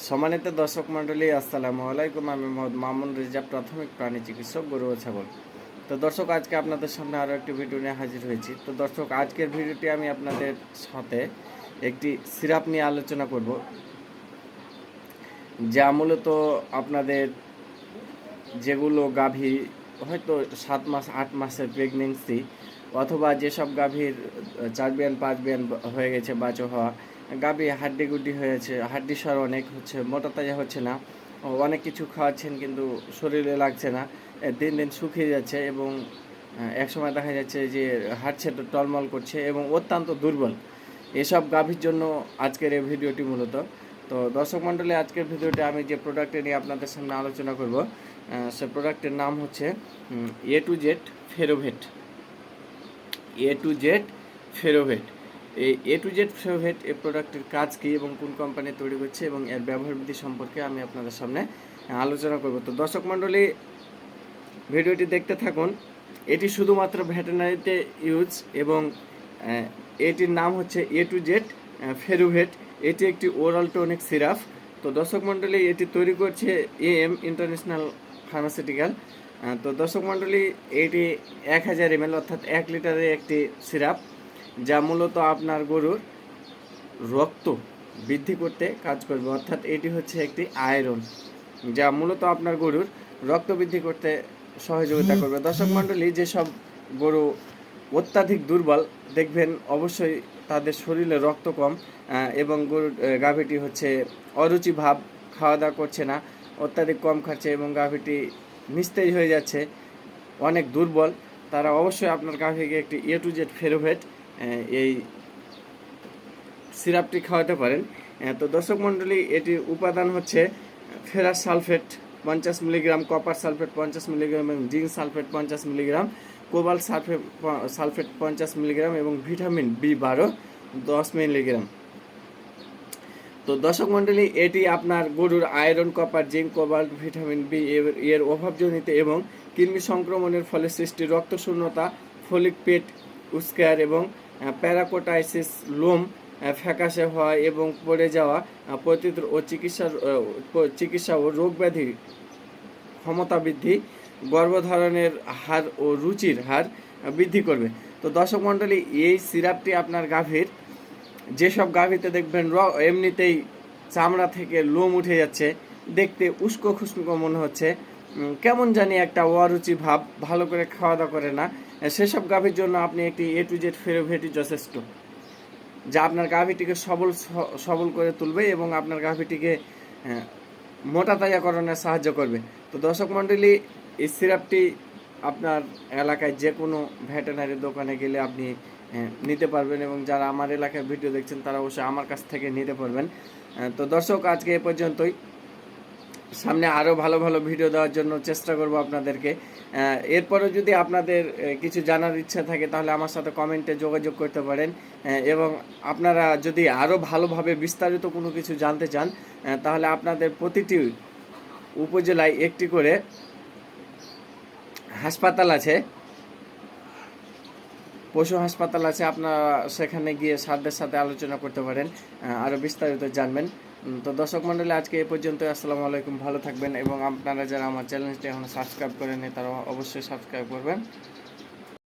সম্মানিত দর্শক মণ্ডলী, আসসালামু আলাইকুম। আমি মোহাম্মদ মামুন রেজা, প্রাথমিক প্রাণী চিকিৎসক, গরু ও ছাগল। তো দর্শক, আজকে আপনাদের সামনে আরও একটি ভিডিও নিয়ে হাজির হয়েছি। তো দর্শক, আজকের ভিডিওটি আমি আপনাদের সাথে একটি সিরাপ নিয়ে আলোচনা করব, যা মূলত আপনাদের যেগুলো গাভী হয়তো 7 মাস 8 মাসের প্রেগনেন্সি, অথবা যেসব গাভীর 4 বিয়ান 5 বিয়ান হয়ে গেছে, বাচ্চা হওয়া গাভী হাড্ডি গুড্ডি হয়েছে, হাড্ডি সার অনেক হচ্ছে, মোটা তাজা হচ্ছে না, অনেক কিছু খাওয়াচ্ছেন কিন্তু শরীরে লাগছে না, দিন দিন শুকিয়ে যাচ্ছে এবং একসময় দেখা যাচ্ছে যে হাঁটছে তো টলমল করছে এবং অত্যন্ত দুর্বল, এসব গাভীর জন্য আজকের এই ভিডিওটি মূলত। তো দর্শক মণ্ডলী, আজকের ভিডিওতে আমি যে প্রোডাক্টটি নিয়ে আপনাদের সামনে আলোচনা করব, সে প্রোডাক্টের নাম হচ্ছে A2Z ফেরোভেট। A2Z ফেরোভেট। এই A2Z ফেরোভেট এই প্রোডাক্টের কাজ কী এবং কোন কোম্পানি তৈরি করছে এবং এর ব্যবহার বিধি সম্পর্কে আমি আপনাদের সামনে আলোচনা করব। তো দর্শক মণ্ডলী, ভিডিওটি দেখতে থাকুন। এটি শুধুমাত্র ভেটেরিনারিতে ইউজ এবং এটির নাম হচ্ছে A2Z ফেরোভেট। এটি একটি ওরাল টনিক সিরাপ। তো দর্শক মণ্ডলী, এটি তৈরি করছে AM ইন্টারন্যাশনাল ফার্মাসিউটিক্যাল। তো দর্শক মণ্ডলী, এটি 1000 ml অর্থাৎ 1 লিটারের একটি সিরাপ, যা মূলত আপনার গরুর রক্ত বৃদ্ধি করতে কাজ করবে। অর্থাৎ এটি হচ্ছে একটি আয়রন, যা মূলত আপনার গরুর রক্ত বৃদ্ধি করতে সহযোগিতা করবে। দর্শক মণ্ডলী, যেসব গরু অত্যাধিক দুর্বল দেখবেন, অবশ্যই তাদের শরীরে রক্ত কম এবং গরুর গাভীটি হচ্ছে অরুচি ভাব, খাওয়া দাওয়া করছে না, অত্যাধিক কম খাচ্ছে এবং গাভীটি নিস্তেজ হয়ে যাচ্ছে, অনেক দুর্বল, তারা অবশ্যই আপনার গাভীকে একটি A2Z ফেরোভেট এই সিরাপটি খাওয়াতে পারেন। তো দর্শক মণ্ডলী, এটির উপাদান হচ্ছে ferrous sulphate 50 milligram, copper sulphate 50 milligram এবং zinc sulphate 50 milligram, cobalt sulphate 50 milligram এবং ভিটামিন B12 10 মিলিগ্রাম। তো দর্শক মণ্ডলী, এটি আপনার গরুর iron, copper, zinc, cobalt, vitamin B এর অভাবজনিত এবং কৃমি সংক্রমণের ফলে সৃষ্টি রক্তশূন্যতা, ফলিক পেট উস্কার এবং প্যারাকোটাইসিস, লোম ফ্যাকাশে হওয়া এবং পড়ে যাওয়া, প্রতিরোধ ও চিকিৎসা ও রোগ ব্যাধি ক্ষমতা বৃদ্ধি, গর্ভধারণের হার ও রুচির হার বৃদ্ধি করবে। তো দর্শক মণ্ডলী, এই সিরাপটি আপনার গাভীর, যেসব গাভীতে দেখবেন এমনিতেই চামড়া থেকে লোম উঠে যাচ্ছে, দেখতে উস্কো খুস্কো মনে হচ্ছে, কেমন জানি একটা অরুচি ভাব, ভালো করে খাওয়া দাওয়া করে না, সেসব গাভীর জন্য আপনি একটি A2Z ফেরোভেটই যথেষ্ট, যা আপনার গাভীটিকে সবল করে তুলবে এবং আপনার গাভীটিকে মোটা তাজাকরণে সাহায্য করবে। তো দর্শক মণ্ডলী, এই সিরাপটি আপনার এলাকায় যে কোনো ভেটেরিনারি দোকানে গেলে আপনি নিতে পারবেন এবং যারা আমার এলাকায় ভিডিও দেখছেন তারা অবশ্যই আমার কাছ থেকে নিতে পারবেন। তো দর্শক, আজকে এ পর্যন্তই। সামনে আরও ভালো ভালো ভিডিও দেওয়ার জন্য চেষ্টা করব আপনাদেরকে। এরপরেও যদি আপনাদের কিছু জানার ইচ্ছা থাকে তাহলে আমার সাথে কমেন্টে যোগাযোগ করতে পারেন এবং আপনারা যদি আরও ভালোভাবে বিস্তারিত কোনো কিছু জানতে চান তাহলে আপনাদের প্রতিটি উপজেলায় একটি করে হাসপাতাল আছে, পশু হাসপাতাল আছে, আপনারা সেখানে গিয়ে স্যারদের সাথে আলোচনা করতে পারেন, আরও বিস্তারিত জানবেন। তো দর্শক মণ্ডলী, আজকে এ পর্যন্ত। আসসালামু আলাইকুম, ভালো থাকবেন এবং আপনারা যারা আমার চ্যানেলটি এখনও সাবস্ক্রাইব করেননি তারা অবশ্যই সাবস্ক্রাইব করবেন।